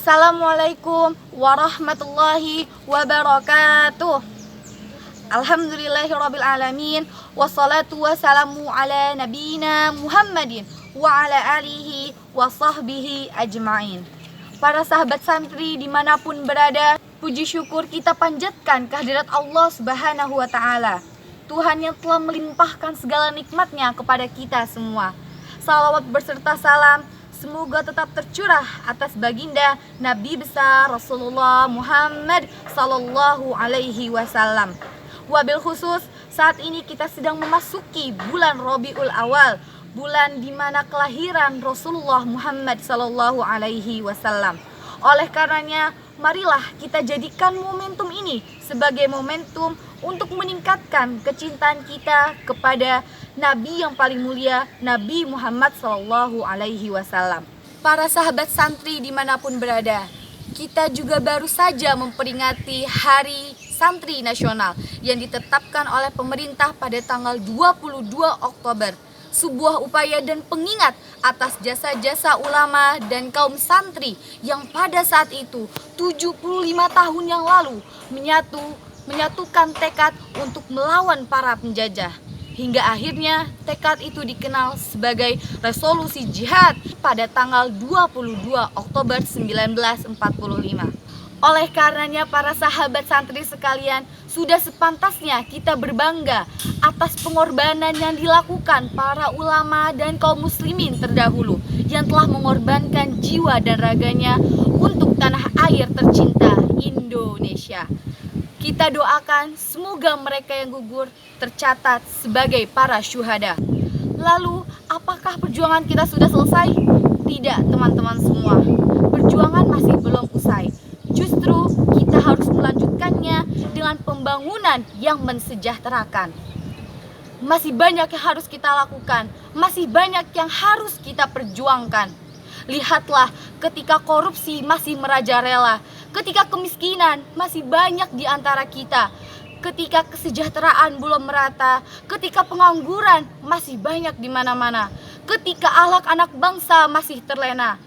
Assalamualaikum warahmatullahi wabarakatuh. Alhamdulillahirabbil alamin, wassalatu wassalamu ala nabiyina Muhammadin wa ala alihi wa sahbihi ajmain. Para sahabat santri dimanapun berada, puji syukur kita panjatkan kehadirat Allah Subhanahu wa ta'ala, Tuhan yang telah melimpahkan segala nikmatnya kepada kita semua. Salawat berserta salam semoga tetap tercurah atas baginda Nabi besar Rasulullah Muhammad sallallahu alaihi wasallam. Wabil khusus saat ini kita sedang memasuki bulan Rabiul Awal, bulan di mana kelahiran Rasulullah Muhammad sallallahu alaihi wasallam. Oleh karenanya, marilah kita jadikan momentum ini sebagai momentum untuk meningkatkan kecintaan kita kepada Nabi yang paling mulia, Nabi Muhammad sallallahu alaihi wasallam. Para sahabat santri dimanapun berada, kita juga baru saja memperingati Hari Santri Nasional yang ditetapkan oleh pemerintah pada tanggal 22 Oktober. Sebuah upaya dan pengingat atas jasa-jasa ulama dan kaum santri yang pada saat itu 75 tahun yang lalu menyatukan tekad untuk melawan para penjajah. Hingga akhirnya tekad itu dikenal sebagai resolusi jihad pada tanggal 22 Oktober 1945. Oleh karenanya para sahabat santri sekalian, sudah sepantasnya kita berbangga atas pengorbanan yang dilakukan para ulama dan kaum muslimin terdahulu yang telah mengorbankan jiwa dan raganya untuk tanah air tercinta Indonesia. Kita doakan semoga mereka yang gugur tercatat sebagai para syuhada. Lalu, apakah perjuangan kita sudah selesai? Tidak, teman-teman semua. Perjuangan masih belum usai. Justru kita harus melanjutkannya dengan pembangunan yang mensejahterakan. Masih banyak yang harus kita lakukan, masih banyak yang harus kita perjuangkan. Lihatlah ketika korupsi masih merajalela, ketika kemiskinan masih banyak di antara kita, ketika kesejahteraan belum merata, ketika pengangguran masih banyak di mana-mana, ketika akhlak anak bangsa masih terlena,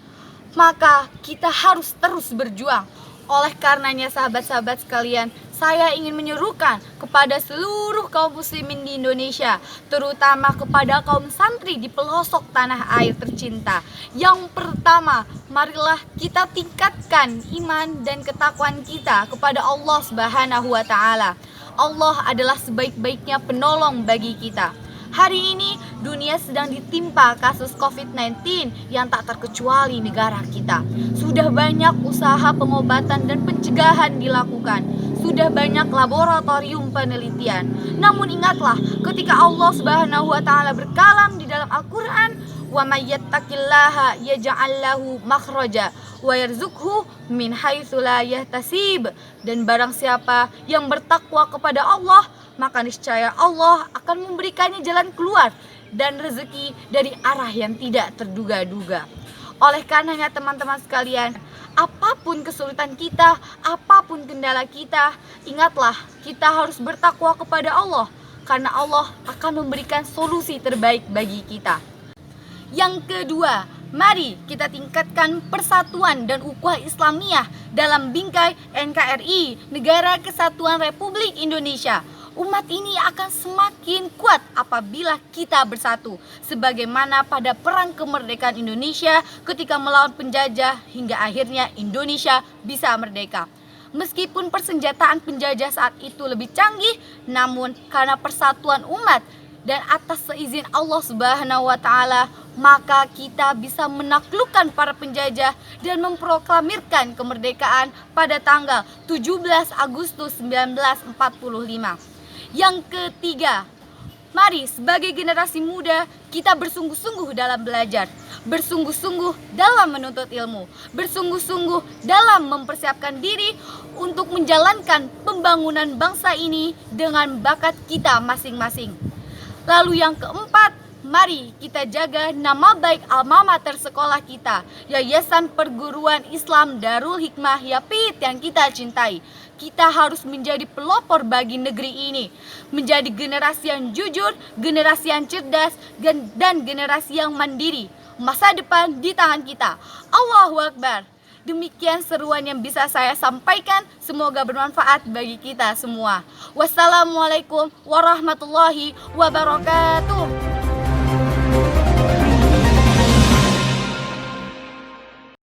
maka kita harus terus berjuang. Oleh karenanya sahabat-sahabat sekalian, saya ingin menyerukan kepada seluruh kaum muslimin di Indonesia, terutama kepada kaum santri di pelosok tanah air tercinta. Yang pertama, marilah kita tingkatkan iman dan ketakwaan kita kepada Allah Subhanahu wa ta'ala. Allah adalah sebaik-baiknya penolong bagi kita. Hari ini dunia sedang ditimpa kasus COVID-19 yang tak terkecuali negara kita. Sudah banyak usaha pengobatan dan pencegahan dilakukan. Sudah banyak laboratorium penelitian. Namun ingatlah ketika Allah Subhanahu wa ta'ala berkalam di dalam Al-Qur'an, "Wa may yattaqillaha yaj'al lahu makhraja wa yarzuqhu min haitsu la yahtasib." Dan barang siapa yang bertakwa kepada Allah, maka niscaya Allah akan memberikannya jalan keluar dan rezeki dari arah yang tidak terduga-duga. Oleh karenanya teman-teman sekalian, apapun kesulitan kita, apapun kendala kita, ingatlah kita harus bertakwa kepada Allah, karena Allah akan memberikan solusi terbaik bagi kita. Yang kedua, mari kita tingkatkan persatuan dan ukhuwah Islamiyah dalam bingkai NKRI, Negara Kesatuan Republik Indonesia. Umat ini akan semakin kuat apabila kita bersatu, sebagaimana pada perang kemerdekaan Indonesia ketika melawan penjajah hingga akhirnya Indonesia bisa merdeka. Meskipun persenjataan penjajah saat itu lebih canggih, namun karena persatuan umat dan atas seizin Allah Subhanahu wa ta'ala, maka kita bisa menaklukkan para penjajah dan memproklamirkan kemerdekaan pada tanggal 17 Agustus 1945. Yang ketiga, mari sebagai generasi muda kita bersungguh-sungguh dalam belajar, bersungguh-sungguh dalam menuntut ilmu, bersungguh-sungguh dalam mempersiapkan diri untuk menjalankan pembangunan bangsa ini dengan bakat kita masing-masing. Lalu yang keempat, mari kita jaga nama baik alma mater sekolah kita, Yayasan Perguruan Islam Darul Hikmah Yapit yang kita cintai. Kita harus menjadi pelopor bagi negeri ini, menjadi generasi yang jujur, generasi yang cerdas, dan generasi yang mandiri. Masa depan di tangan kita. Allahu Akbar. Demikian seruan yang bisa saya sampaikan. Semoga bermanfaat bagi kita semua. Wassalamualaikum warahmatullahi wabarakatuh.